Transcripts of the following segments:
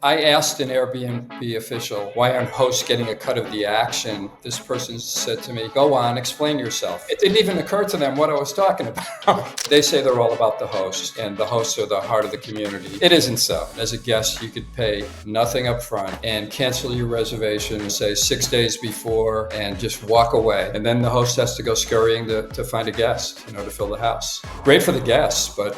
I asked an Airbnb official, why aren't hosts getting a cut of the action? This person said to me, go on, explain yourself. It didn't even occur to them what I was talking about. They say they're all about the host, and the hosts are the heart of the community. It isn't so. As a guest, you could pay nothing up front and cancel your reservation, say 6 days before, and just walk away. And then the host has to go scurrying to find a guest, to fill the house. Great for the guests, but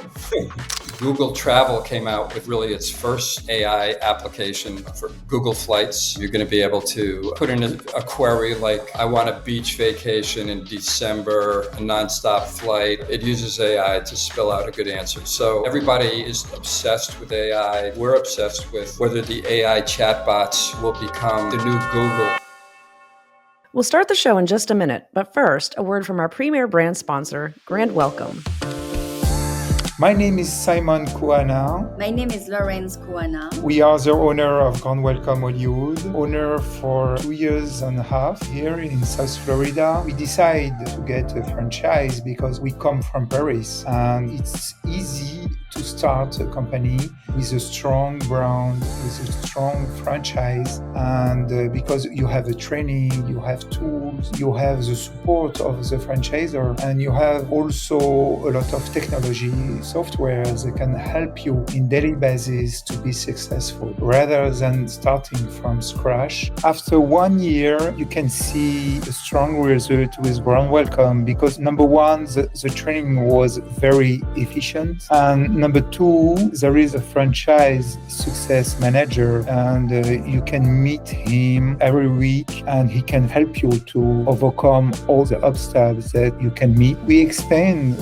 Google Travel came out with really its first AI application for Google Flights. You're going to be able to put in a query like, I want a beach vacation in December, a nonstop flight. It uses AI to spill out a good answer. So everybody is obsessed with AI. We're obsessed with whether the AI chatbots will become the new Google. We'll start the show in just a minute, but first, a word from our premier brand sponsor, Grand Welcome. My name is Simon Kouana. My name is Lawrence Kouana. We are the owner of Grand Welcome Hollywood, owner for 2 years and a half here in South Florida. We decided to get a franchise because we come from Paris and it's easy to start a company with a strong brand, with a strong franchise, and because you have the training, you have tools, you have the support of the franchisor, and you have also a lot of technology, software that can help you in daily basis to be successful, rather than starting from scratch. After 1 year, you can see a strong result with Grand Welcome because number one, the training was very efficient, and number two, there is a franchise success manager, and you can meet him every week and he can help you to overcome all the obstacles that you can meet. We expand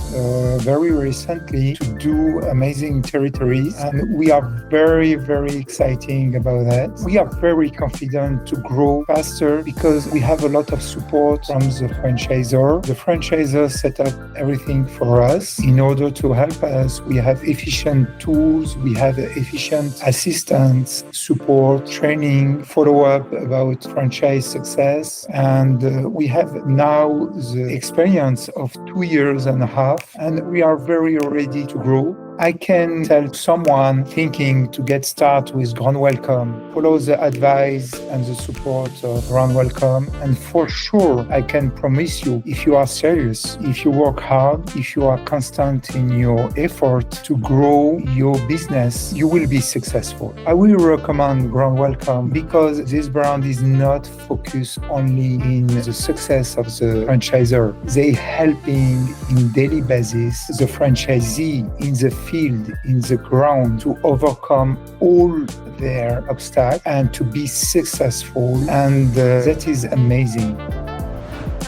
very recently to do amazing territories, and we are very, very exciting about that. We are very confident to grow faster because we have a lot of support from the franchisor. The franchisor set up everything for us in order to help us. We have efficient tools, we have efficient assistance, support, training, follow-up about franchise success, and we have now the experience of 2 years and a half, and we are very ready to grow. I can tell someone thinking to get started with Grand Welcome, follow the advice and the support of Grand Welcome. And for sure, I can promise you, if you are serious, if you work hard, if you are constant in your effort to grow your business, you will be successful. I will recommend Grand Welcome because this brand is not focused only in the success of the franchisor. They helping in daily basis the franchisee in the field, in the ground, to overcome all their obstacles and to be successful, and that is amazing.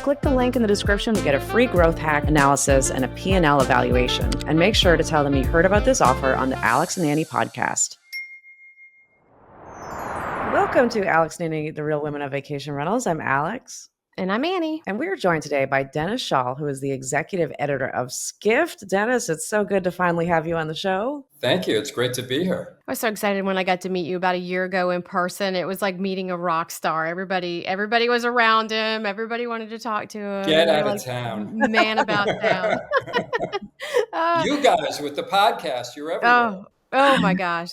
Click the link in the description to get a free growth hack analysis and a P&L evaluation, and make sure to tell them you heard about this offer on the Alex and Annie podcast. Welcome to Alex and Annie, the Real Women of Vacation Rentals. I'm Alex. And I'm Annie. And we are joined today by Dennis Schaal, who is the executive editor of Skift. Dennis, it's so good to finally have you on the show. Thank you. It's great to be here. I was so excited when I got to meet you about a year ago in person. It was like meeting a rock star. Everybody was around him. Everybody wanted to talk to him. Get out of town. Man about town. You guys with the podcast, you're everywhere. Oh my gosh.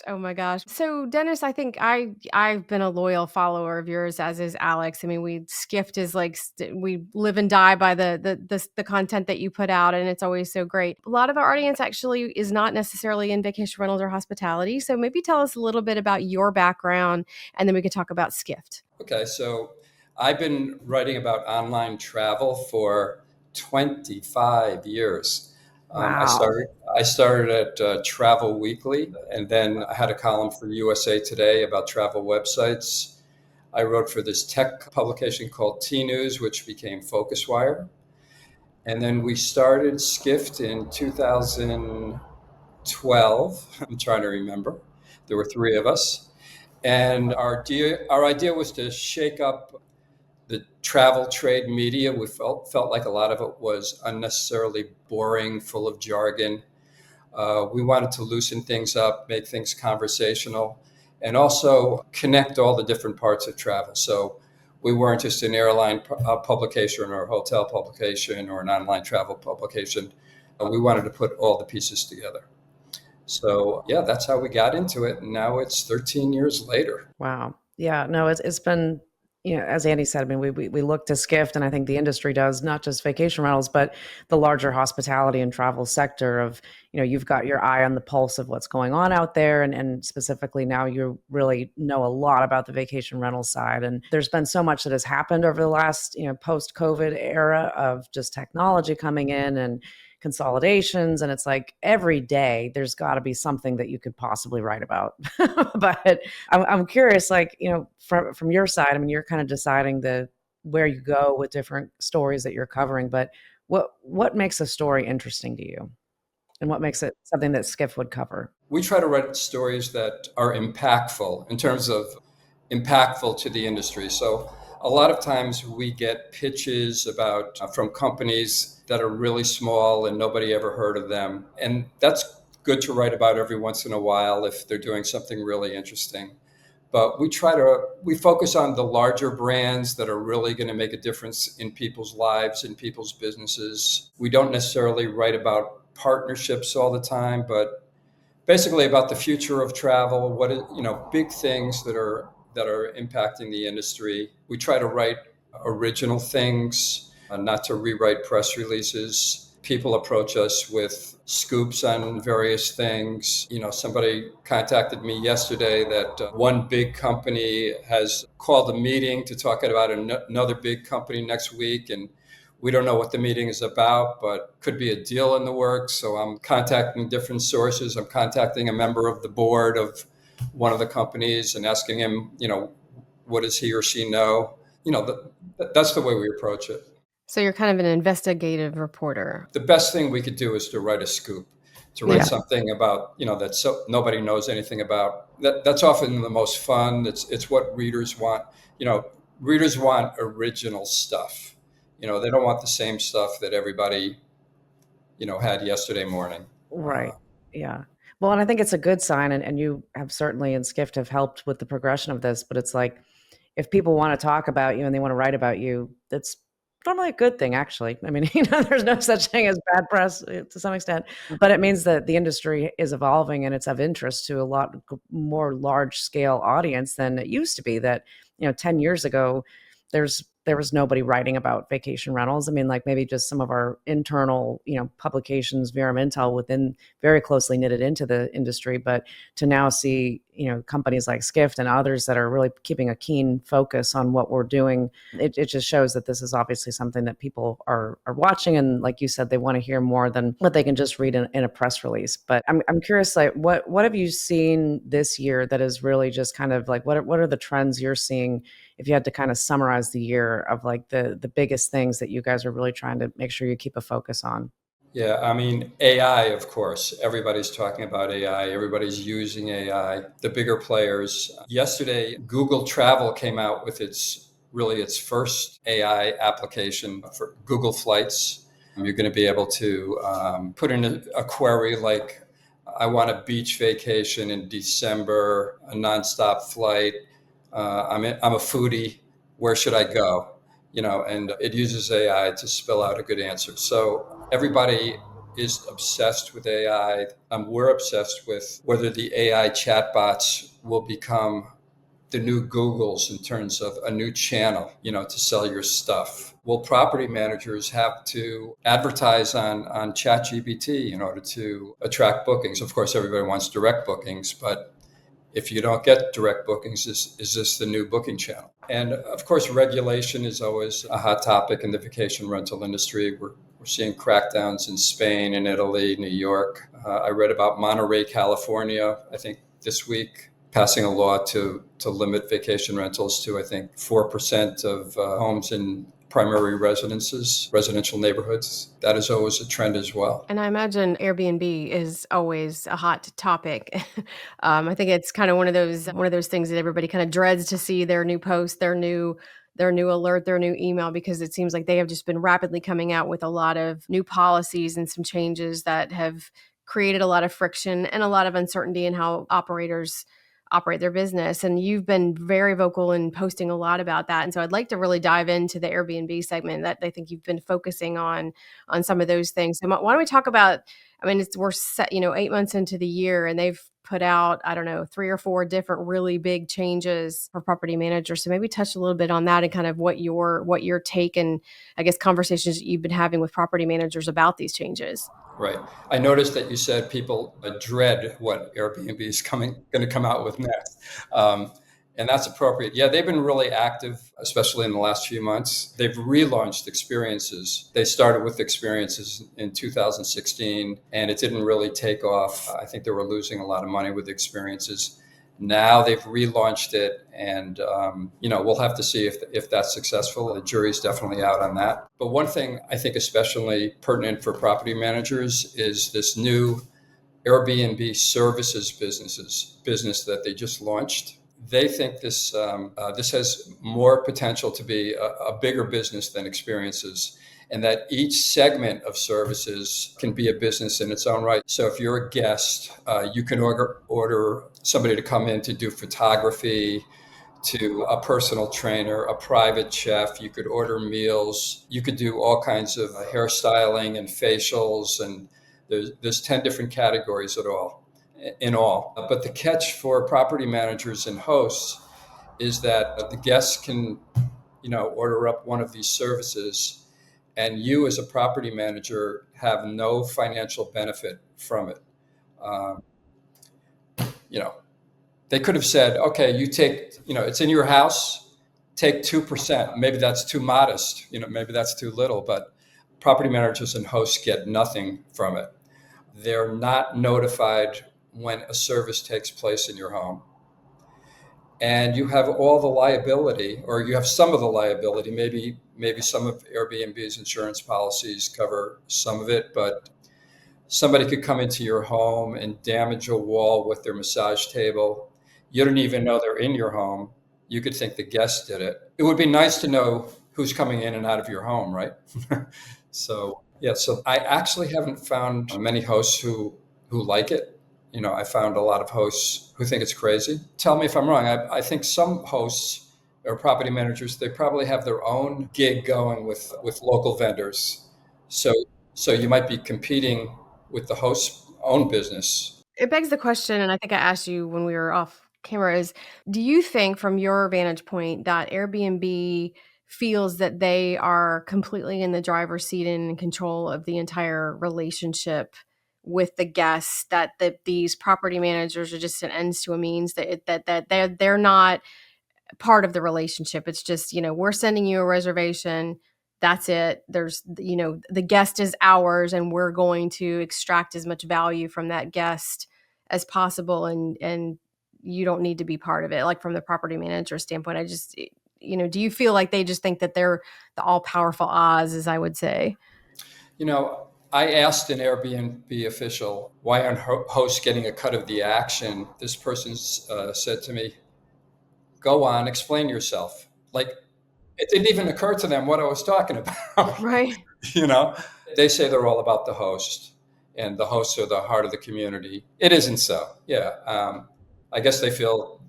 So Dennis, I think I've been a loyal follower of yours, as is Alex. I mean, Skift is like, we live and die by the content that you put out, and it's always so great. A lot of our audience actually is not necessarily in vacation rentals or hospitality. So maybe tell us a little bit about your background, and then we could talk about Skift. Okay. So I've been writing about online travel for 25 years. Wow. I started at Travel Weekly, and then I had a column for USA Today about travel websites. I wrote for this tech publication called T-News, which became FocusWire. And then we started Skift in 2012. I'm trying to remember. There were 3 of us. And our idea was to shake up the travel trade media. We felt like a lot of it was unnecessarily boring, full of jargon. We wanted to loosen things up, make things conversational, and also connect all the different parts of travel. So we weren't just an airline publication or a hotel publication or an online travel publication. We wanted to put all the pieces together. So yeah, that's how we got into it. And now it's 13 years later. Wow. Yeah, no, it's been, as Andy said, I mean, we look to Skift, and I think the industry does, not just vacation rentals, but the larger hospitality and travel sector of, you've got your eye on the pulse of what's going on out there. And specifically now you really know a lot about the vacation rental side. And there's been so much that has happened over the last, post-COVID era of just technology coming in and consolidations, and it's like every day there's got to be something that you could possibly write about. But I'm curious, like, from your side, I mean, you're kind of deciding where you go with different stories that you're covering, but what makes a story interesting to you, and what makes it something that Skiff would cover? We try to write stories that are impactful in terms of impactful to the industry. So a lot of times we get pitches about from companies that are really small and nobody ever heard of them. And that's good to write about every once in a while if they're doing something really interesting. But we focus on the larger brands that are really going to make a difference in people's lives, in people's businesses. We don't necessarily write about partnerships all the time, but basically about the future of travel, big things that are impacting the industry. We try to write original things, not to rewrite press releases. People approach us with scoops on various things. Somebody contacted me yesterday that one big company has called a meeting to talk about another big company next week, and we don't know what the meeting is about, but could be a deal in the works. So I'm contacting different sources. I'm contacting a member of the board of one of the companies and asking him, what does he or she know? That's the way we approach it. So you're kind of an investigative reporter. The best thing we could do is to write a scoop, to write something about, that nobody knows anything about. That's often the most fun. It's what readers want. Readers want original stuff. They don't want the same stuff that everybody, had yesterday morning. Right. Yeah. Well, and I think it's a good sign, and you have certainly in Skift have helped with the progression of this, but it's like, if people want to talk about you and they want to write about you, that's normally a good thing, actually. I mean, there's no such thing as bad press to some extent, but it means that the industry is evolving and it's of interest to a lot more large scale audience than it used to be. That, 10 years ago, there was nobody writing about vacation rentals. I mean, like maybe just some of our internal, publications, Verum Intel, within very closely knitted into the industry. But to now see, companies like Skift and others that are really keeping a keen focus on what we're doing, it just shows that this is obviously something that people are watching. And like you said, they want to hear more than what they can just read in a press release. But I'm curious, like, what have you seen this year that is really just kind of like, what are the trends you're seeing, if you had to kind of summarize the year of like the biggest things that you guys are really trying to make sure you keep a focus on? Yeah, I mean, AI, of course. Everybody's talking about AI. Everybody's using AI. The bigger players. Yesterday, Google Travel came out with its first AI application for Google Flights. You're going to be able to put in a query like, I want a beach vacation in December, a nonstop flight. I'm a foodie. Where should I go? And it uses AI to spell out a good answer. So everybody is obsessed with AI. We're obsessed with whether the AI chatbots will become the new Googles in terms of a new channel, to sell your stuff. Will property managers have to advertise on ChatGPT in order to attract bookings? Of course, everybody wants direct bookings, but if you don't get direct bookings, is this the new booking channel? And of course, regulation is always a hot topic in the vacation rental industry. We're seeing crackdowns in Spain and Italy, New York. I read about Monterey, California, I think this week, passing a law to limit vacation rentals to, I think, 4% of homes in primary residential neighborhoods. That is always a trend as well. And I imagine Airbnb is always a hot topic. I think it's kind of one of those things that everybody kind of dreads to see their new post, their new alert, their new email, because it seems like they have just been rapidly coming out with a lot of new policies and some changes that have created a lot of friction and a lot of uncertainty in how operators operate their business. And you've been very vocal in posting a lot about that. And so I'd like to really dive into the Airbnb segment that I think you've been focusing on some of those things. So why don't we talk about, I mean, we're set, 8 months into the year, and they've put out, I don't know, 3 or 4 different really big changes for property managers. So maybe touch a little bit on that and kind of what your take and I guess conversations that you've been having with property managers about these changes. Right. I noticed that you said people dread what Airbnb is going to come out with next. And that's appropriate. Yeah, they've been really active, especially in the last few months. They've relaunched experiences. They started with experiences in 2016, and it didn't really take off. I think they were losing a lot of money with experiences. Now they've relaunched it, and we'll have to see if that's successful. The jury's definitely out on that. But one thing I think especially pertinent for property managers is this new Airbnb services business that they just launched. They think this has more potential to be a bigger business than experiences, and that each segment of services can be a business in its own right. So if you're a guest, you can order somebody to come in to do photography, to a personal trainer, a private chef. You could order meals. You could do all kinds of hairstyling and facials, and there's 10 different categories in all. But the catch for property managers and hosts is that the guests can, order up one of these services, and you as a property manager have no financial benefit from it. Um, you know, they could have said, okay, you take, it's in your house, take 2%. Maybe that's too modest, maybe that's too little, but property managers and hosts get nothing from it. They're not notified when a service takes place in your home. And you have all the liability, or you have some of the liability. Maybe some of Airbnb's insurance policies cover some of it, but somebody could come into your home and damage a wall with their massage table. You don't even know they're in your home. You could think the guest did it. It would be nice to know who's coming in and out of your home, right? So I actually haven't found many hosts who like it. I found a lot of hosts who think it's crazy. Tell me if I'm wrong. I think some hosts or property managers, they probably have their own gig going with local vendors. So you might be competing with the host's own business. It begs the question, and I think I asked you when we were off camera, is do you think from your vantage point that Airbnb feels that they are completely in the driver's seat and in control of the entire relationship with the guests, that these property managers are just an ends to a means, that they're not part of the relationship? It's just, we're sending you a reservation. That's it. There's, the guest is ours, and we're going to extract as much value from that guest as possible. And you don't need to be part of it. Like from the property manager standpoint, I just, do you feel like they just think that they're the all powerful Oz, as I would say? I asked an Airbnb official, why aren't hosts getting a cut of the action? This person said to me, go on, explain yourself. Like, it didn't even occur to them what I was talking about. Right. They say they're all about the host, and the hosts are the heart of the community. It isn't so. Yeah. I guess they feel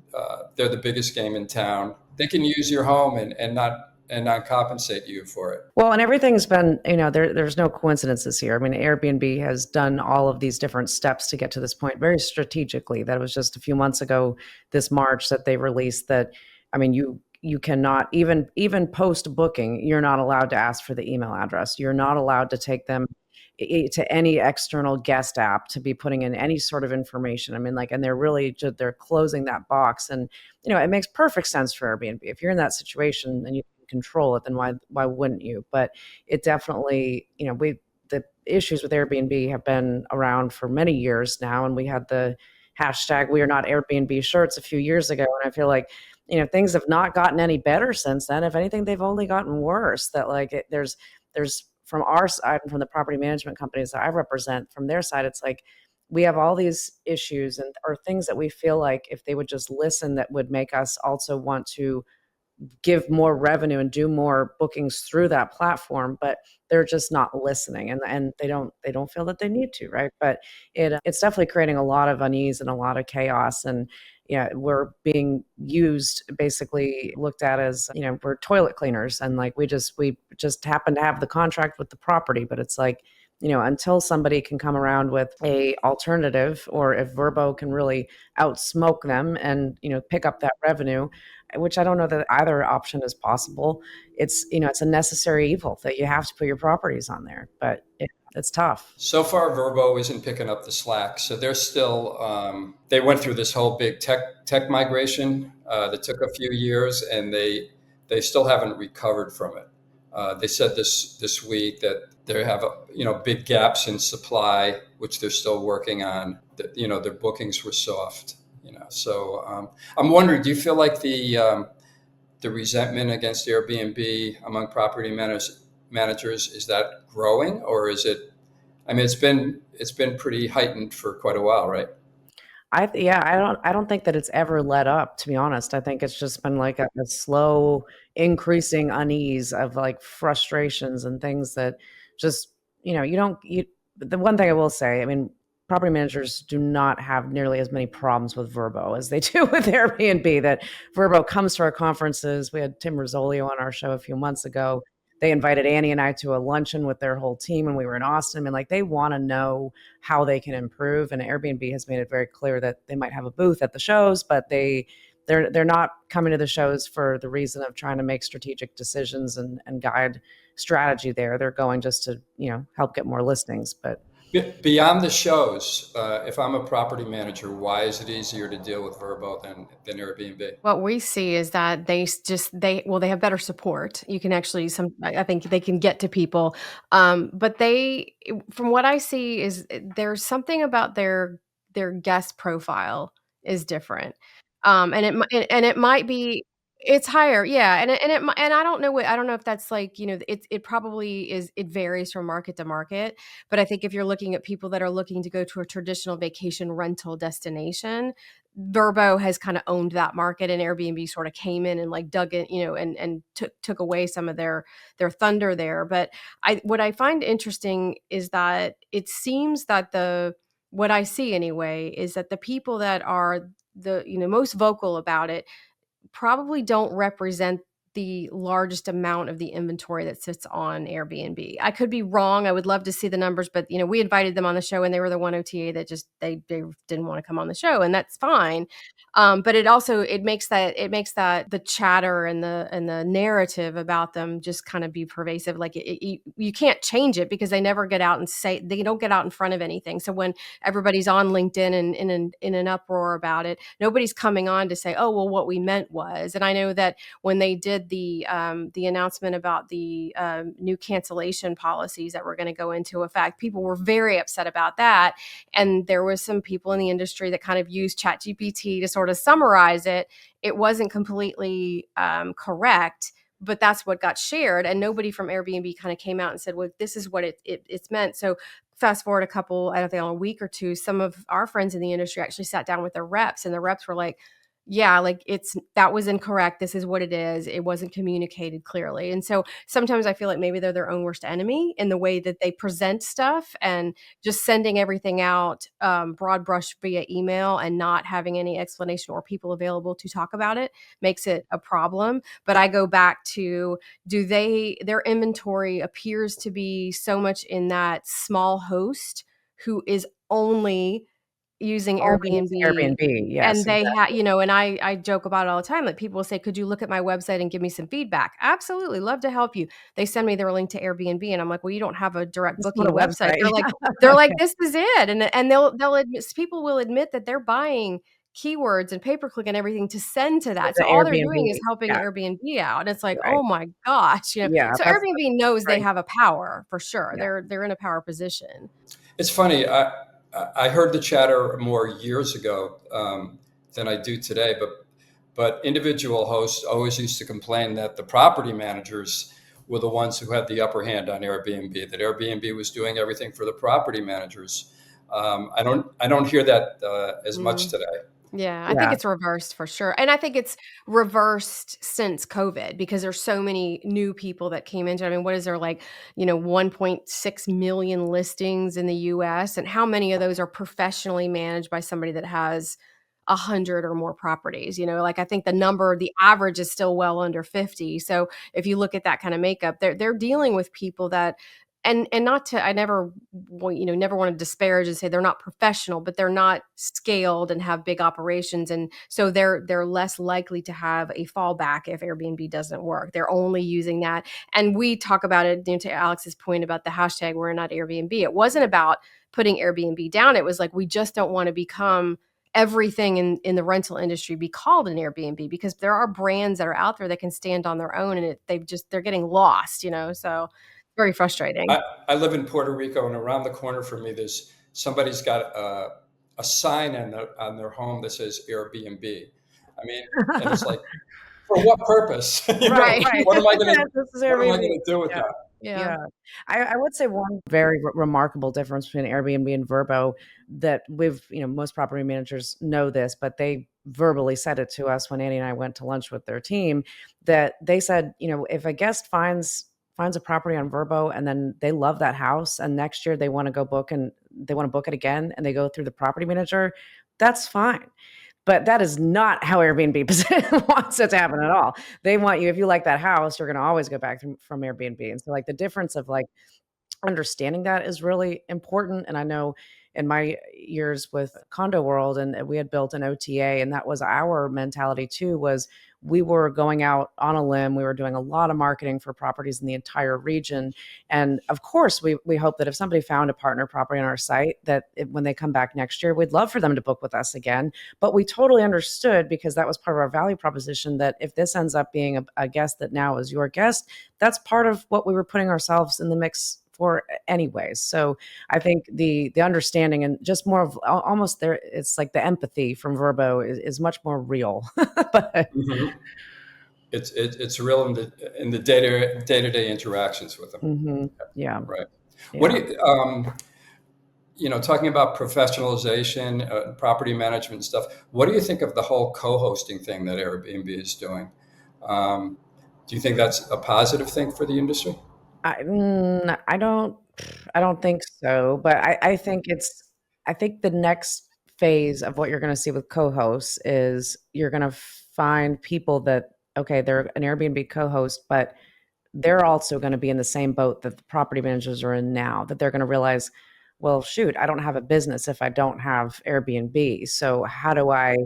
they're the biggest game in town. They can use your home and not compensate you for it. Well, and everything's been, there's no coincidences here. I mean, Airbnb has done all of these different steps to get to this point very strategically. That was just a few months ago, this March, that they released that, I mean, you cannot even post booking, you're not allowed to ask for the email address. You're not allowed to take them to any external guest app to be putting in any sort of information. I mean, and they're closing that box. And, it makes perfect sense for Airbnb. If you're in that situation and you can control it, then why wouldn't you? But it definitely, the issues with Airbnb have been around for many years now. And we had the hashtag We Are Not Airbnb shirts a few years ago. And I feel like, things have not gotten any better since then. If anything, they've only gotten worse. That there's from our side and from the property management companies that I represent, from their side, it's like we have all these issues or things that we feel like if they would just listen, that would make us also want to give more revenue and do more bookings through that platform, but they're just not listening, and they don't feel that they need to, right? But it's definitely creating a lot of unease and a lot of chaos. And we're being used, basically looked at as, we're toilet cleaners, and like we just happen to have the contract with the property. But it's like, until somebody can come around with a alternative, or if Verbo can really outsmoke them and, pick up that revenue, which I don't know that either option is possible. It's, it's a necessary evil that you have to put your properties on there, but it's tough. So far, Verbo isn't picking up the slack. So they're still, they went through this whole big tech migration that took a few years, and they still haven't recovered from it. They said this week that they have big gaps in supply, which they're still working on. Their bookings were soft. So I'm wondering, do you feel like the resentment against Airbnb among property managers, is that growing, or is it? I mean, it's been pretty heightened for quite a while, right? I don't think that it's ever let up, to be honest. I think it's just been like a slow increasing unease of like frustrations and things that just, the one thing I will say, I mean, property managers do not have nearly as many problems with Verbo as they do with Airbnb. That Verbo comes to our conferences. We had Tim Rizzolio on our show a few months ago. They invited Annie and I to a luncheon with their whole team when we were in Austin. And like, they want to know how they can improve. And Airbnb has made it very clear that they might have a booth at the shows, but they're not coming to the shows for the reason of trying to make strategic decisions and guide strategy there. They're going just to, help get more listings. But Beyond the shows, if I'm a property manager, why is it easier to deal with Verbo than Airbnb? What we see is that they have better support. You can actually I think they can get to people. But from what I see, is there's something about their guest profile is different. And it might be, it's higher. Yeah. And I don't know if that's like, it probably is, it varies from market to market. But I think if you're looking at people that are looking to go to a traditional vacation rental destination, Verbo has kind of owned that market, and Airbnb sort of came in and like dug in, and took away some of their thunder there. But what I find interesting is that it seems that what I see anyway is that the people that are the most vocal about it probably don't represent the largest amount of the inventory that sits on Airbnb. I could be wrong. I would love to see the numbers, but we invited them on the show, and they were the one OTA that just they didn't want to come on the show, and that's fine. But it makes that the chatter and the narrative about them just kind of be pervasive. Like you can't change it because they never get out and say, they don't get out in front of anything. So when everybody's on LinkedIn and in an uproar about it, nobody's coming on to say, oh well, what we meant was. And I know that when they did the announcement about the new cancellation policies that were going to go into effect, people were very upset about that. And there was some people in the industry that kind of used ChatGPT to sort of summarize it. It wasn't completely correct, but that's what got shared. And nobody from Airbnb kind of came out and said, well, this is what it's meant. So fast forward I don't think a week or two, some of our friends in the industry actually sat down with their reps, and the reps were like, yeah, like that was incorrect. This is what it is. It wasn't communicated clearly. And so sometimes I feel like maybe they're their own worst enemy in the way that they present stuff, and just sending everything out broad brush via email and not having any explanation or people available to talk about it makes it a problem. But I go back to, their inventory appears to be so much in that small host who is only using Airbnb. Yes, And they exactly. and I joke about it all the time. Like, people will say, could you look at my website and give me some feedback? Absolutely. Love to help you. They send me their link to Airbnb, and I'm like, well, you don't have a direct Just booking not a website. website. They're like, Okay. this is it. And they'll admit, people will admit that they're buying keywords and pay-per-click and everything to send to that. The So all they're doing is Airbnb. helping Yeah, Airbnb out. And it's like, right. oh my gosh, Yeah, So that's Airbnb knows they great. have a power for sure. Yeah. They're in a power position. It's funny. I heard the chatter more years ago than I do today, but individual hosts always used to complain that the property managers were the ones who had the upper hand on Airbnb. That Airbnb was doing everything for the property managers. I don't hear that as much Mm. today. Yeah, I think Yeah. it's reversed for sure. And I think it's reversed since COVID because there's so many new people that came into it. I mean, what is there, like, 1.6 million listings in the US, and how many of those are professionally managed by somebody that has 100 or more properties. Like I think the average is still well under 50. So if you look at that kind of makeup, they're dealing with people that, and not to, I never never want to disparage and say they're not professional, but they're not scaled and have big operations, and so they're less likely to have a fallback if Airbnb doesn't work. They're only using that. And we talk about it, to Alex's point about the hashtag we're not Airbnb. It wasn't about putting Airbnb down. It was like, we just don't want to become everything in the rental industry be called an Airbnb, because there are brands that are out there that can stand on their own, and they're getting lost, so very frustrating. I live in Puerto Rico, and around the corner from me, somebody's got a sign on their home that says Airbnb. I mean, and it's like, for what purpose? Right. What am I going Airbnb. to do with that? Yeah. I would say one very remarkable difference between Airbnb and Vrbo that most property managers know this, but they verbally said it to us when Annie and I went to lunch with their team, that they said, if a guest finds a property on Vrbo and then they love that house and next year they want to go book and they want to book it again and they go through the property manager, that's fine. But that is not how Airbnb wants it to happen at all. They want you, if you like that house, you're going to always go back from Airbnb. And so like the difference of like understanding that is really important. And I know in my years with Condo World, and we had built an OTA, and that was our mentality too, was we were going out on a limb. We were doing a lot of marketing for properties in the entire region. And of course, we hope that if somebody found a partner property on our site, that when they come back next year, we'd love for them to book with us again. But we totally understood, because that was part of our value proposition, that if this ends up being a guest that now is your guest, that's part of what we were putting ourselves in the mix for anyways. So I think the understanding and just more of almost there, it's like the empathy from Vrbo is much more real. But it's real in the day-to-day interactions with them. Yeah. Right. Yeah. What do you, talking about professionalization, property management and stuff, what do you think of the whole co-hosting thing that Airbnb is doing? Do you think that's a positive thing for the industry? I don't think so, but I think the next phase of what you're going to see with co-hosts is you're going to find people that, okay, they're an Airbnb co-host, but they're also going to be in the same boat that the property managers are in now, that they're going to realize, well, shoot, I don't have a business if I don't have Airbnb. So how do I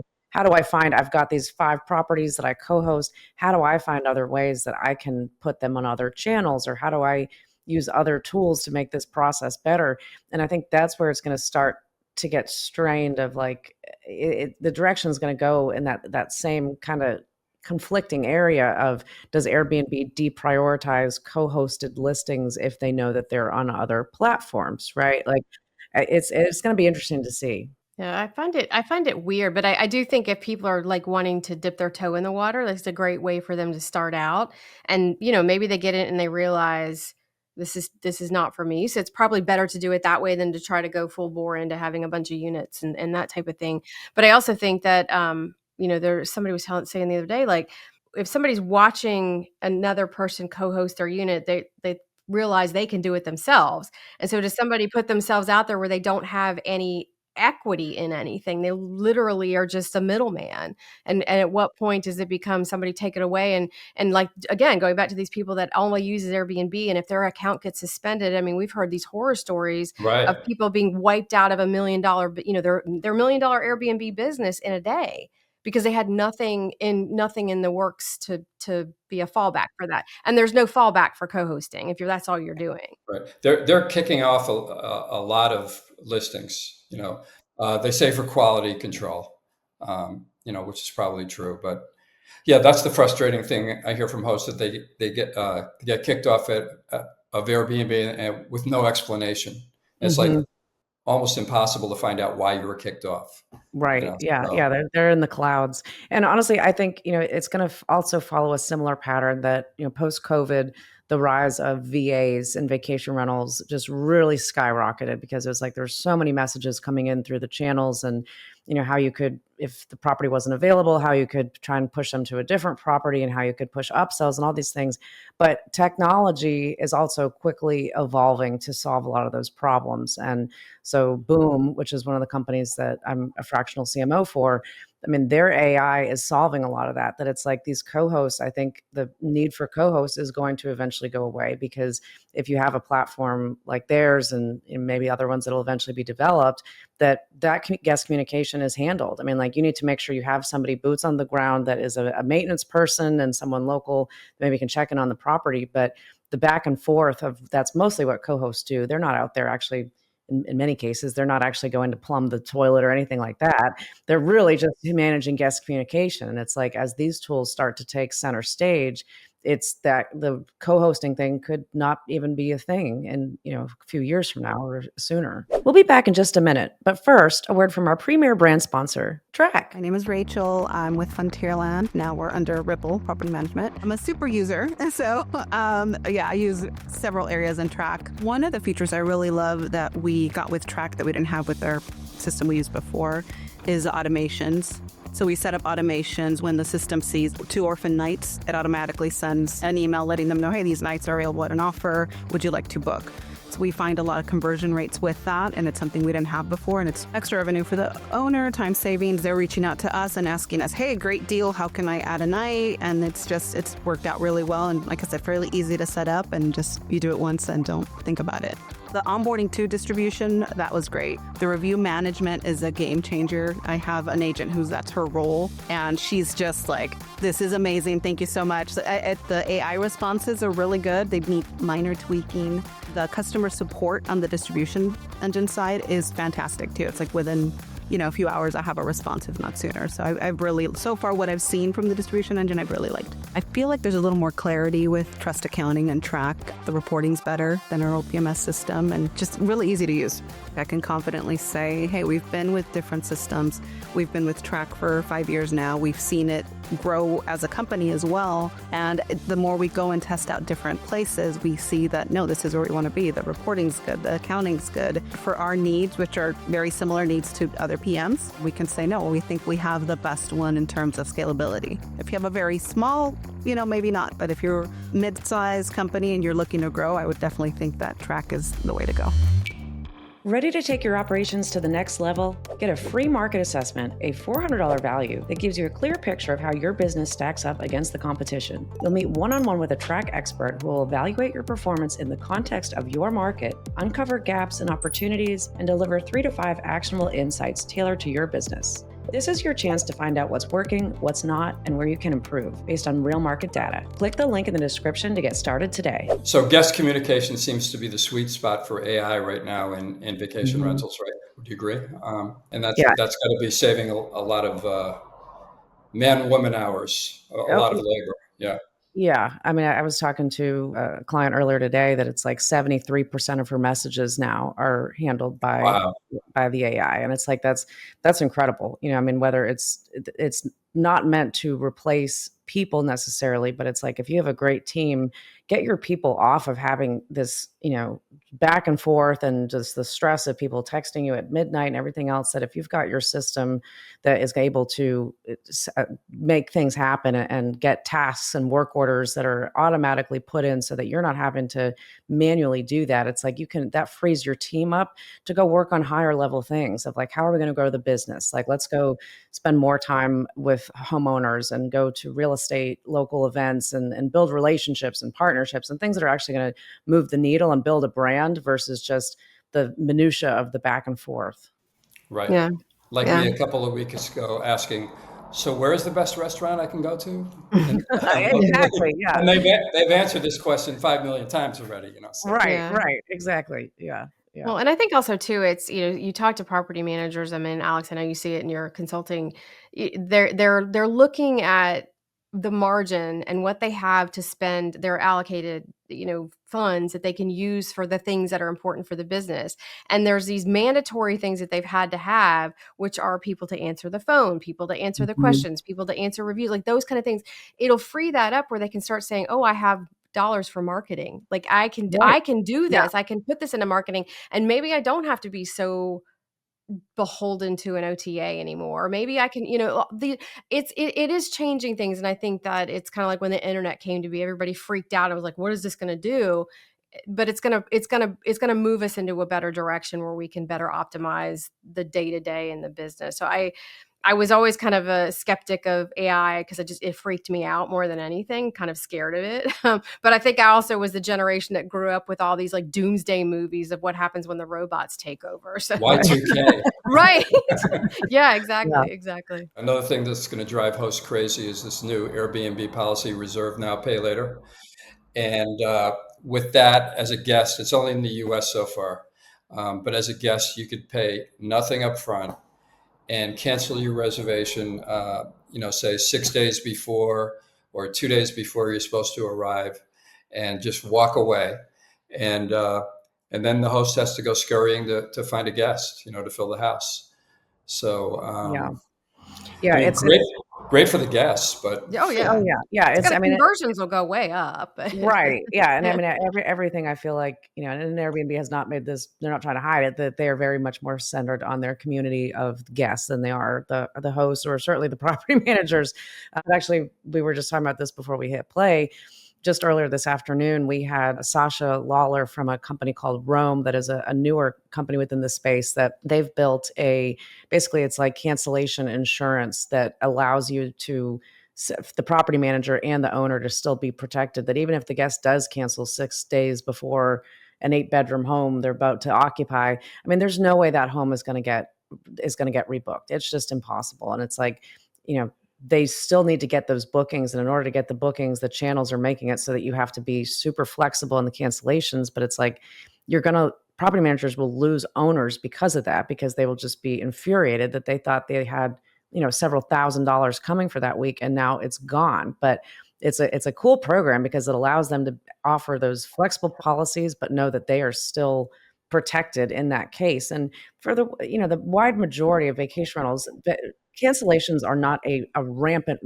find, I've got these 5 properties that I co-host. How do I find other ways that I can put them on other channels, or how do I use other tools to make this process better? And I think that's where it's going to start to get strained of like, the direction is going to go in that same kind of conflicting area of, does Airbnb deprioritize co-hosted listings if they know that they're on other platforms, right? Like it's going to be interesting to see. Yeah, I find it weird, but I do think if people are like wanting to dip their toe in the water, that's a great way for them to start out. And maybe they get it and they realize this is not for me. So it's probably better to do it that way than to try to go full bore into having a bunch of units and that type of thing. But I also think that there's somebody was saying the other day, like if somebody's watching another person co-host their unit, they realize they can do it themselves. And so does somebody put themselves out there where they don't have any equity in anything? They literally are just a middleman. And at what point does it become somebody take it away? And like, again, going back to these people that only uses Airbnb, and if their account gets suspended, I mean, we've heard these horror stories of people being wiped out of $1 million, their $1 million Airbnb business in a day, because they had nothing in the works to be a fallback for that. And there's no fallback for co-hosting if that's all you're doing. Right. They're kicking off a lot of listings. They say for quality control, which is probably true. But yeah, that's the frustrating thing I hear from hosts, that they get kicked off of Airbnb and with no explanation. It's like almost impossible to find out why you were kicked off. Right. Yeah. They're in the clouds. And honestly, I think, it's going to also follow a similar pattern that, post-COVID, the rise of VAs and vacation rentals just really skyrocketed, because it was like, there's so many messages coming in through the channels, and, how you could, if the property wasn't available, how you could try and push them to a different property, and how you could push upsells and all these things. But technology is also quickly evolving to solve a lot of those problems. And so Boom, which is one of the companies that I'm a fractional CMO for, I mean, their AI is solving a lot of that it's like these co-hosts, I think the need for co-hosts is going to eventually go away, because if you have a platform like theirs and maybe other ones that will eventually be developed, that guest communication is handled. I mean, like, you need to make sure you have somebody boots on the ground that is a maintenance person and someone local that maybe can check in on the property. But the back and forth of that's mostly what co-hosts do. They're not out there actually. In many cases, they're not actually going to plumb the toilet or anything like that. They're really just managing guest communication. And it's like, as these tools start to take center stage, it's that the co-hosting thing could not even be a thing in, a few years from now or sooner. We'll be back in just a minute. But first, a word from our premier brand sponsor, Track. My name is Rachel. I'm with Frontierland. Now we're under Ripple Property Management. I'm a super user. So I use several areas in Track. One of the features I really love that we got with Track that we didn't have with our system we used before is automations. So we set up automations when the system sees 2 orphan nights. It automatically sends an email letting them know, hey, these nights are available at an offer. Would you like to book? So we find a lot of conversion rates with that, and it's something we didn't have before, and it's extra revenue for the owner, time savings. They're reaching out to us and asking us, hey, great deal, how can I add a night? And it's worked out really well, and like I said, fairly easy to set up, and just you do it once and don't think about it. The onboarding to distribution, that was great. The review management is a game changer. I have an agent that's her role, and she's just like, this is amazing, thank you so much. The AI responses are really good. They need minor tweaking. The customer support on the distribution engine side is fantastic too. It's like within a few hours I have a response, if not sooner. So I've really, so far what I've seen from the distribution engine, I've really liked. I feel like there's a little more clarity with Trust Accounting and Track. The reporting's better than our old PMS system and just really easy to use. I can confidently say, hey, we've been with different systems. We've been with Track for 5 years now. We've seen it grow as a company as well. And the more we go and test out different places, we see that, no, this is where we want to be. The reporting's good. The accounting's good. For our needs, which are very similar needs to other PMs, we can say, no, we think we have the best one in terms of scalability. If you have a very small, maybe not. But if you're a mid-sized company and you're looking to grow, I would definitely think that Track is the way to go. Ready to take your operations to the next level? Get a free market assessment, a $400 value that gives you a clear picture of how your business stacks up against the competition. You'll meet one-on-one with a Track expert who will evaluate your performance in the context of your market, uncover gaps and opportunities, and deliver 3 to 5 actionable insights tailored to your business. This is your chance to find out what's working, what's not, and where you can improve based on real market data. Click the link in the description to get started today. So guest communication seems to be the sweet spot for AI right now in vacation rentals, right? Would you agree? And that's got to be saving a lot of man and woman hours, a lot of labor. Yeah. Yeah. I mean, I was talking to a client earlier today that it's like 73% of her messages now are handled by the AI. And it's like, that's incredible. I mean, whether it's not meant to replace people necessarily, but it's like, if you have a great team, get your people off of having this, back and forth and just the stress of people texting you at midnight and everything else, that if you've got your system that is able to make things happen and get tasks and work orders that are automatically put in so that you're not having to manually do that, it's like that frees your team up to go work on higher level things of like, how are we going to grow the business? Like, let's go spend more time with homeowners and go to real estate, local events and build relationships and partnerships and things that are actually going to move the needle and build a brand versus just the minutia of the back and forth. Right. Yeah. Me a couple of weeks ago asking, so where's the best restaurant I can go to? Exactly. Yeah. And they've answered this question 5 million times already, So. Right. Exactly. Yeah. Yeah. Well, and I think also too, it's, you talk to property managers. I mean, Alex, I know you see it in your consulting. They're looking at the margin and what they have to spend their allocated, funds that they can use for the things that are important for the business. And there's these mandatory things that they've had to have, which are people to answer the phone, people to answer the questions, people to answer reviews, like those kind of things. It'll free that up where they can start saying, oh, I have dollars for marketing. Like I can do this. Yeah. I can put this into marketing, and maybe I don't have to be so beholden to an OTA anymore. Or maybe I can, it is changing things. And I think that it's kind of like when the internet came to be, everybody freaked out. I was like, what is this going to do? But it's going to move us into a better direction where we can better optimize the day-to-day in the business. So I was always kind of a skeptic of AI because it freaked me out more than anything, kind of scared of it. But I think I also was the generation that grew up with all these like doomsday movies of what happens when the robots take over. So Y2K. right. Yeah, exactly. Another thing that's going to drive hosts crazy is this new Airbnb policy, reserve now, pay later. And with that, as a guest, it's only in the US so far, but as a guest, you could pay nothing up front and cancel your reservation, say 6 days before or 2 days before you're supposed to arrive, and just walk away. And then the host has to go scurrying to find a guest, to fill the house. So it's great for the guests, but conversions will go way up. Right. Yeah. And I mean, everything I feel like, and Airbnb has not made this, they're not trying to hide it, that they are very much more centered on their community of guests than they are the hosts or certainly the property managers. Actually, we were just talking about this before we hit play. Just earlier this afternoon, we had Sasha Lawler from a company called Rome that is a newer company within the space that they've built basically it's like cancellation insurance that allows you to, the property manager and the owner to still be protected, that even if the guest does cancel 6 days before an 8-bedroom home they're about to occupy, I mean, there's no way that home is going to get rebooked. It's just impossible. And it's like, they still need to get those bookings. And in order to get the bookings, the channels are making it so that you have to be super flexible in the cancellations. But it's like, property managers will lose owners because of that, because they will just be infuriated that they thought they had, several $1,000s coming for that week and now it's gone. But it's a cool program because it allows them to offer those flexible policies, but know that they are still protected in that case. And for the wide majority of vacation rentals, cancellations are not a rampant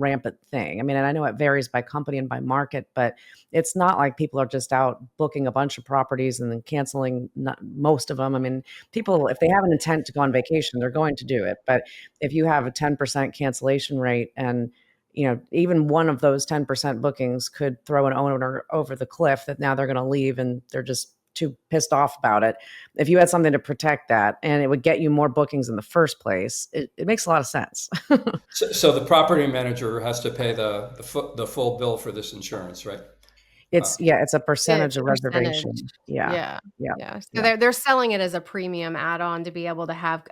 thing. I mean, and I know it varies by company and by market, but it's not like people are just out booking a bunch of properties and then canceling most of them. I mean, people, if they have an intent to go on vacation, they're going to do it. But if you have a 10% cancellation rate and even one of those 10% bookings could throw an owner over the cliff, that now they're going to leave and they're just too pissed off about it. If you had something to protect that and it would get you more bookings in the first place, it makes a lot of sense. So the property manager has to pay the full bill for this insurance, right? It's a percentage of reservation. Yeah. So they're selling it as a premium add-on to be able to have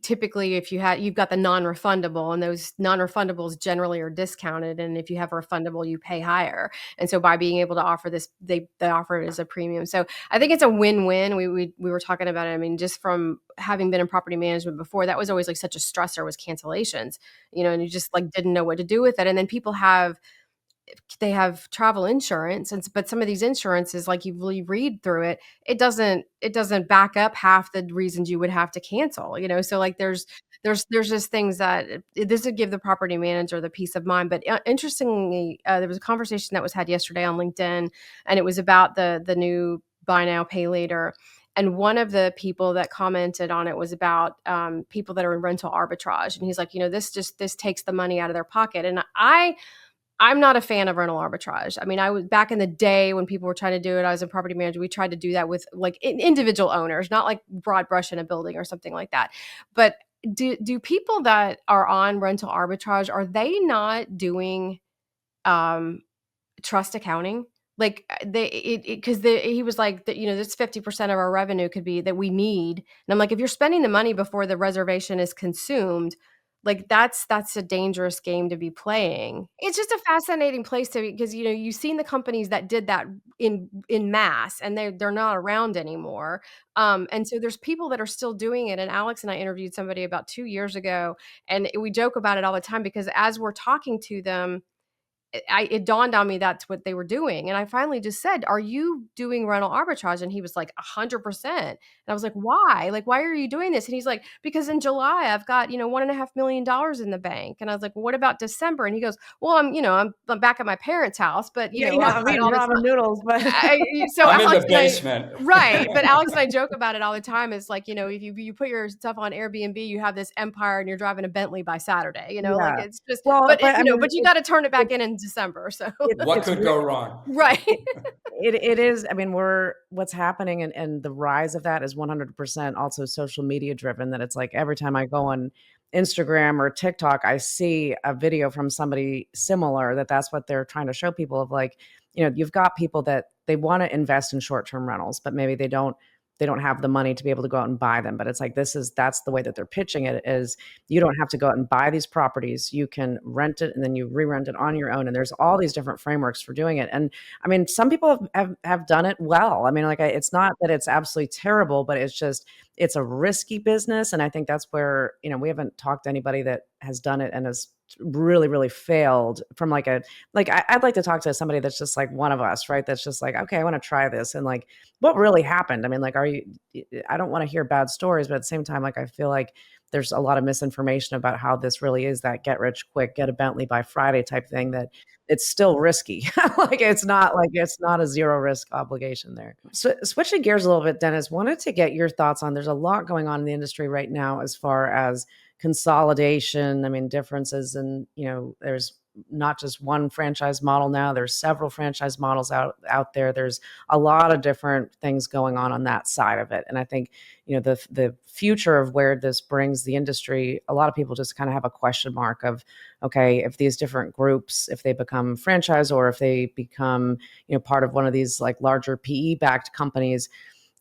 typically if you've got the non-refundable, and those non-refundables generally are discounted, and if you have a refundable you pay higher. And so by being able to offer this, they offer it as a premium. So I think it's a win-win. We were talking about it. I mean, just from having been in property management before, that was always like such a stressor, was cancellations, and you just like didn't know what to do with it. And then people have travel insurance, but some of these insurances, like you read through it, it doesn't back up half the reasons you would have to cancel, so like there's just things that this would give the property manager the peace of mind. But interestingly, there was a conversation that was had yesterday on LinkedIn, and it was about the new buy now, pay later. And one of the people that commented on it was about people that are in rental arbitrage. And he's like, this takes the money out of their pocket. And I'm not a fan of rental arbitrage. I mean, I was back in the day when people were trying to do it. I was a property manager. We tried to do that with like individual owners, not like broad brush in a building or something like that. But do people that are on rental arbitrage, are they not doing trust accounting? Like he was like that, this 50% of our revenue could be that we need. And I'm like, if you're spending the money before the reservation is consumed, like that's a dangerous game to be playing. It's just a fascinating place because you've seen the companies that did that in mass, and they're not around anymore. And so there's people that are still doing it. And Alex and I interviewed somebody about 2 years ago, and we joke about it all the time because as we're talking to them, it dawned on me that's what they were doing. And I finally just said, "Are you doing rental arbitrage?" And he was like, 100%. And I was like, "Why? Like, why are you doing this?" And he's like, "Because in July I've got, $1.5 million in the bank." And I was like, "Well, what about December?" And he goes, "Well, I'm back at my parents' house, but I'm eating ramen noodles, but so I'm in the basement." Right. But Alex and I joke about it all the time. It's like, if you put your stuff on Airbnb, you have this empire and you're driving a Bentley by Saturday, like it's just, but you got to turn it back in December. So What it's could go wrong? right. it is. I mean, what's happening and the rise of that is 100% also social media driven. That it's like every time I go on Instagram or TikTok, I see a video from somebody similar that's what they're trying to show people of like, you've got people that they want to invest in short-term rentals, but maybe they don't have the money to be able to go out and buy them. But it's like that's the way that they're pitching it is you don't have to go out and buy these properties. You can rent it and then you re-rent it on your own. And there's all these different frameworks for doing it. And I mean, some people have done it well. I mean, like it's not that it's absolutely terrible, but it's a risky business. And I think that's where, we haven't talked to anybody that has done it and has really, really failed from I'd like to talk to somebody that's just like one of us, right? That's just like, okay, I want to try this. And like, what really happened? I mean, like, I don't want to hear bad stories, but at the same time, like, I feel like there's a lot of misinformation about how this really is that get rich quick, get a Bentley by Friday type thing that it's still risky. It's not a zero risk obligation there. So switching gears a little bit, Dennis, wanted to get your thoughts on, there's a lot going on in the industry right now as far as consolidation. I mean, differences and, there's not just one franchise model now, there's several franchise models out there. There's a lot of different things going on that side of it. And I think, the future of where this brings the industry, a lot of people just kind of have a question mark of, okay, if these different groups, if they become franchise or if they become, part of one of these like larger PE backed companies,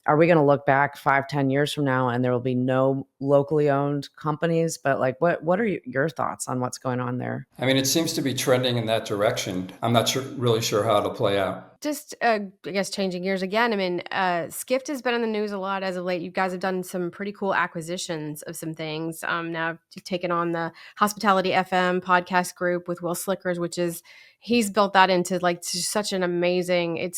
are we going to look back 5-10 years from now and there will be no locally owned companies? But like, what are your thoughts on what's going on there? I mean, it seems to be trending in that direction. I'm not really sure how it'll play out. Just, I guess, changing gears again. I mean, Skift has been in the news a lot as of late. You guys have done some pretty cool acquisitions of some things. Now you've taken on the Hospitality FM podcast group with Will Slickers, he's built that into like such an amazing.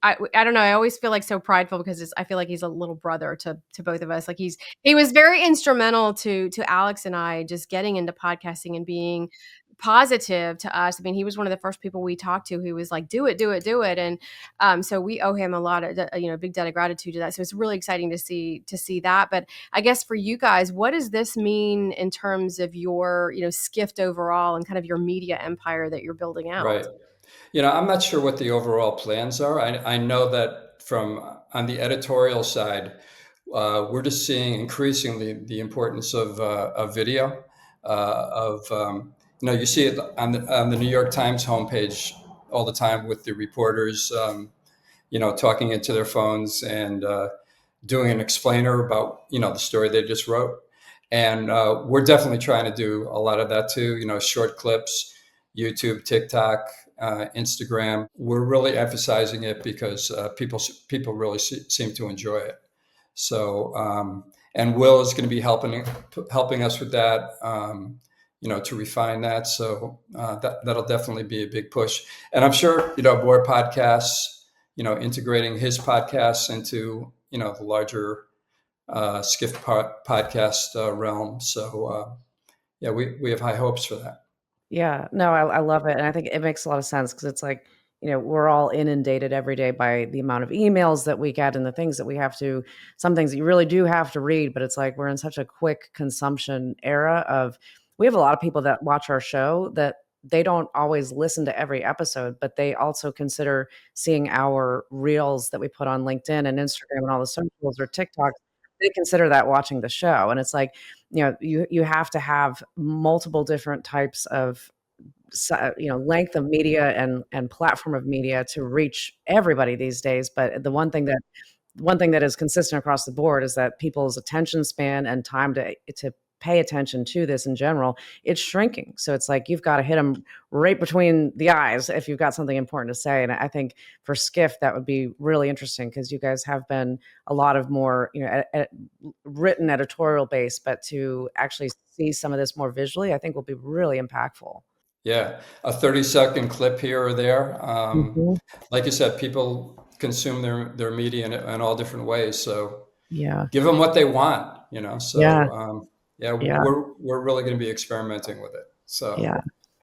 I don't know. I always feel like so prideful because I feel like he's a little brother to both of us. Like he was very instrumental to Alex and I just getting into podcasting and being positive to us. I mean, he was one of the first people we talked to who was like, do it. And so we owe him a lot of, big debt of gratitude to that. So it's really exciting to see that. But I guess for you guys, what does this mean in terms of your, Skift overall and kind of your media empire that you're building out? Right. I'm not sure what the overall plans are. I know that from on the editorial side, we're just seeing increasingly the importance of video, you see it on the New York Times homepage all the time with the reporters, talking into their phones and doing an explainer about, the story they just wrote. And we're definitely trying to do a lot of that too, short clips, YouTube, TikTok, Instagram. We're really emphasizing it because people really seem to enjoy it. So, and Will is going to be helping us with that, to refine that. So that'll definitely be a big push. And I'm sure, more podcasts, integrating his podcasts into, the larger Skift podcast realm. So we have high hopes for that. Yeah, no, I love it. And I think it makes a lot of sense because it's like, we're all inundated every day by the amount of emails that we get and the things that we have to, some things that you really do have to read, but it's like we're in such a quick consumption era we have a lot of people that watch our show that they don't always listen to every episode, but they also consider seeing our reels that we put on LinkedIn and Instagram and all the socials or TikTok. They consider that watching the show. And it's like, you have to have multiple different types of length of media and platform of media to reach everybody these days. But the one thing that is consistent across the board is that people's attention span and time to pay attention to this in general, it's shrinking. So it's like you've got to hit them right between the eyes if you've got something important to say. And I think for Skift, that would be really interesting because you guys have been a lot of more, written editorial base, but to actually see some of this more visually, I think will be really impactful. Yeah, a 30-second clip here or there. Like you said, people consume their media in all different ways. So yeah, give them what they want, So Yeah. we're really going to be experimenting with it. So yeah.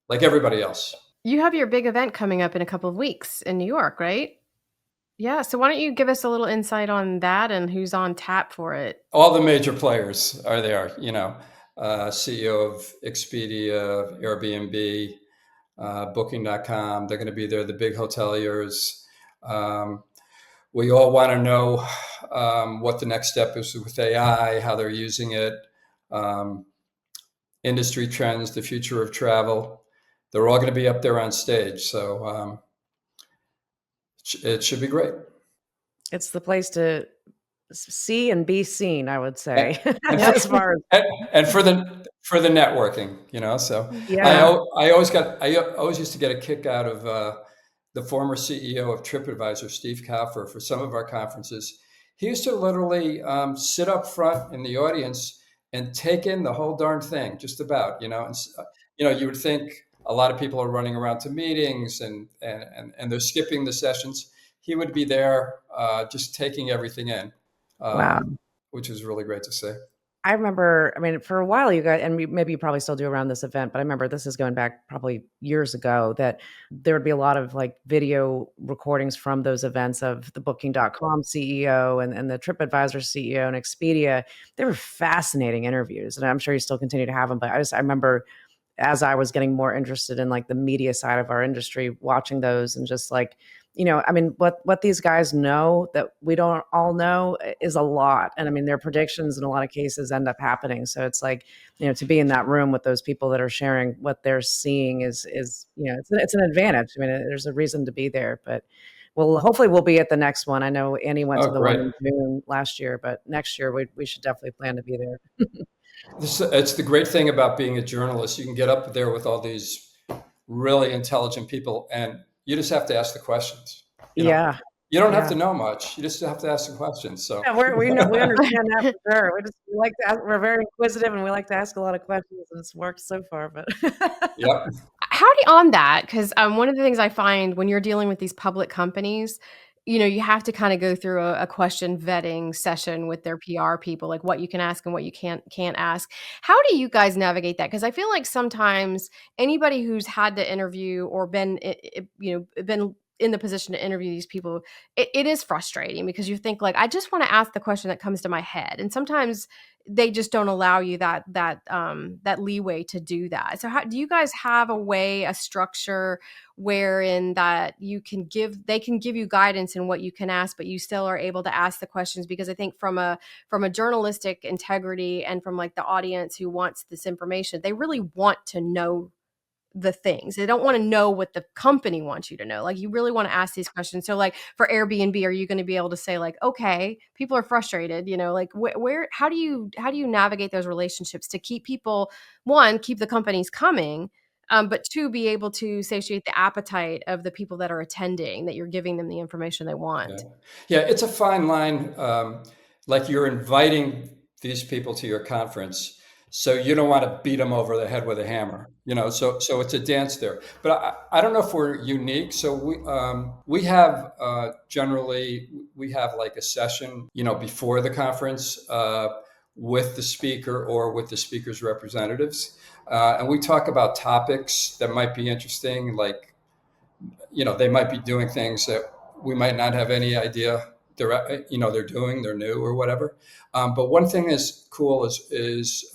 like everybody else. You have your big event coming up in a couple of weeks in New York, right? Yeah. So why don't you give us a little insight on that and who's on tap for it? All the major players are there, CEO of Expedia, Airbnb, Booking.com. They're going to be there, the big hoteliers. We all want to know what the next step is with AI, how they're using it, industry trends, the future of travel. They're all going to be up there on stage. So it should be great. It's the place to see and be seen, I would say. And As far as and for the networking, so Yeah. I always used to get a kick out of the former CEO of TripAdvisor, Steve Kaufer, for some of our conferences. He used to literally sit up front in the audience and take in the whole darn thing, just about, and you would think a lot of people are running around to meetings and they're skipping the sessions. He would be there just taking everything in. Wow. Which was really great to see. I remember, for a while you guys, and maybe you probably still do around this event, but I remember this is going back probably years ago, that there would be a lot of like video recordings from those events of the Booking.com CEO and the TripAdvisor CEO and Expedia. They were fascinating interviews, and I'm sure you still continue to have them, but I remember as I was getting more interested in like the media side of our industry, watching those and just like, what these guys know that we don't all know is a lot. And their predictions in a lot of cases end up happening. So it's like, to be in that room with those people that are sharing what they're seeing is it's an advantage. There's a reason to be there, but hopefully we'll be at the next one. I know Annie went to the great. one in June last year, but next year we should definitely plan to be there. It's the great thing about being a journalist. You can get up there with all these really intelligent people, and you just have to ask the questions. You don't have to know much. You just have to ask the questions. So we understand that for sure. We like to we're very inquisitive, and we like to ask a lot of questions, and it's worked so far. But yep. On that, because one of the things I find when you're dealing with these public companies, you have to kind of go through a question vetting session with their PR people, like what you can ask and what you can't ask. How do you guys navigate that? Because I feel like sometimes anybody who's had to interview or been in the position to interview these people, it is frustrating because you think like, I just want to ask the question that comes to my head. And sometimes they just don't allow you that leeway to do that. So how do you guys have a structure wherein that they can give you guidance in what you can ask, but you still are able to ask the questions? Because I think from a journalistic integrity and from like the audience who wants this information, they really want to know the things. They don't want to know what the company wants you to know. Like you really want to ask these questions. So like for Airbnb, are you going to be able to say like, okay, people are frustrated, like how do you navigate those relationships to keep people, one, keep the companies coming, but two, be able to satiate the appetite of the people that are attending, that you're giving them the information they want. Yeah, it's a fine line. Like you're inviting these people to your conference, so you don't want to beat them over the head with a hammer, so it's a dance there. But I don't know if we're unique. So we have generally we have like a session, before the conference with the speaker or with the speaker's representatives. And we talk about topics that might be interesting, like, they might be doing things that we might not have any idea they're doing, they're new or whatever. But one thing is cool is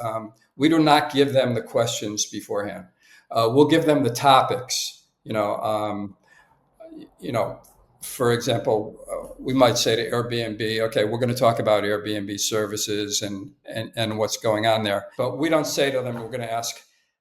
we do not give them the questions beforehand. We'll give them the topics, for example, we might say to Airbnb, okay, we're going to talk about Airbnb services and what's going on there. But we don't say to them, we're going to ask,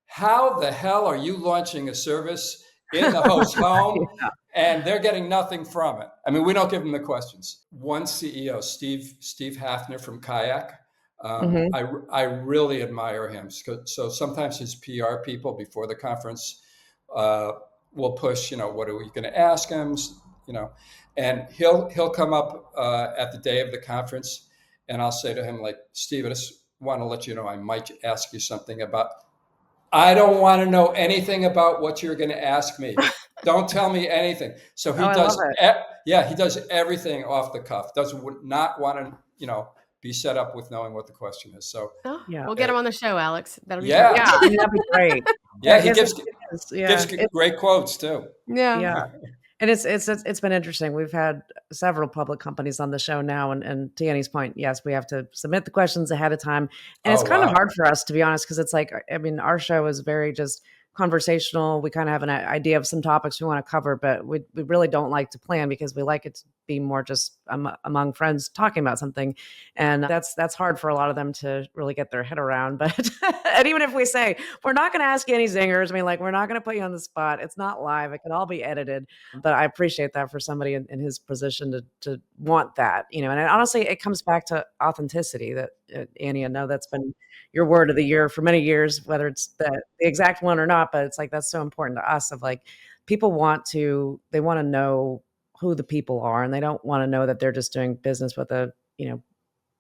how the hell are you launching a service in the host home and they're getting nothing from it? We don't give them the questions. One CEO, Steve Hafner from Kayak, I really admire him. So sometimes his PR people before the conference will push, what are we going to ask him? And he'll come up at the day of the conference, and I'll say to him, like, Steve, I just want to let you know I might ask you something about. I don't want to know anything about what you're going to ask me. Don't tell me anything. So he does. He does everything off the cuff. Does not want to, be set up with knowing what the question is. So we'll get him on the show, Alex. That'll be great. That'd be great. He gives great quotes too. Yeah. And it's been interesting. We've had several public companies on the show now, and to Annie's point, yes, we have to submit the questions ahead of time, and it's kind of hard for us, to be honest, because it's like, our show is very just conversational. We kind of have an idea of some topics we want to cover, but we really don't like to plan because we like it to be more just among friends talking about something. And that's hard for a lot of them to really get their head around. But and even if we say, we're not going to ask you any zingers, I mean, like, we're not going to put you on the spot. It's not live. It can all be edited. But I appreciate that for somebody in his position to want that, and honestly, it comes back to authenticity that, Annie, I know that's been your word of the year for many years, whether it's the exact one or not, but it's like, that's so important to us of like, people they want to know who the people are, and they don't want to know that they're just doing business with a,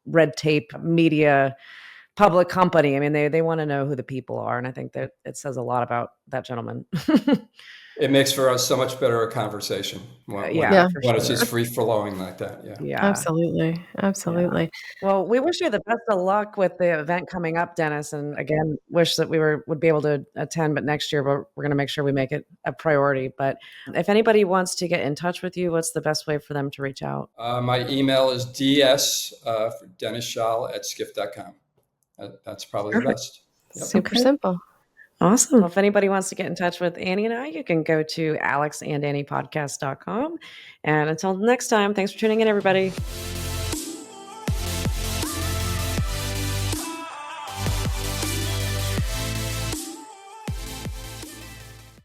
red tape media public company. I mean, they want to know who the people are. And I think that it says a lot about that gentleman. It makes for us so much better a conversation when it's just free flowing like that. Yeah. Absolutely. Yeah. Well, we wish you the best of luck with the event coming up, Dennis. And again, wish that we would be able to attend, but next year we're going to make sure we make it a priority. But if anybody wants to get in touch with you, what's the best way for them to reach out? My email is ds for Dennis Schaal at skift.com. That's probably the best. Yep. Super simple. Awesome. Well, if anybody wants to get in touch with Annie and I, you can go to alexandanniepodcast.com. And until next time, thanks for tuning in, everybody.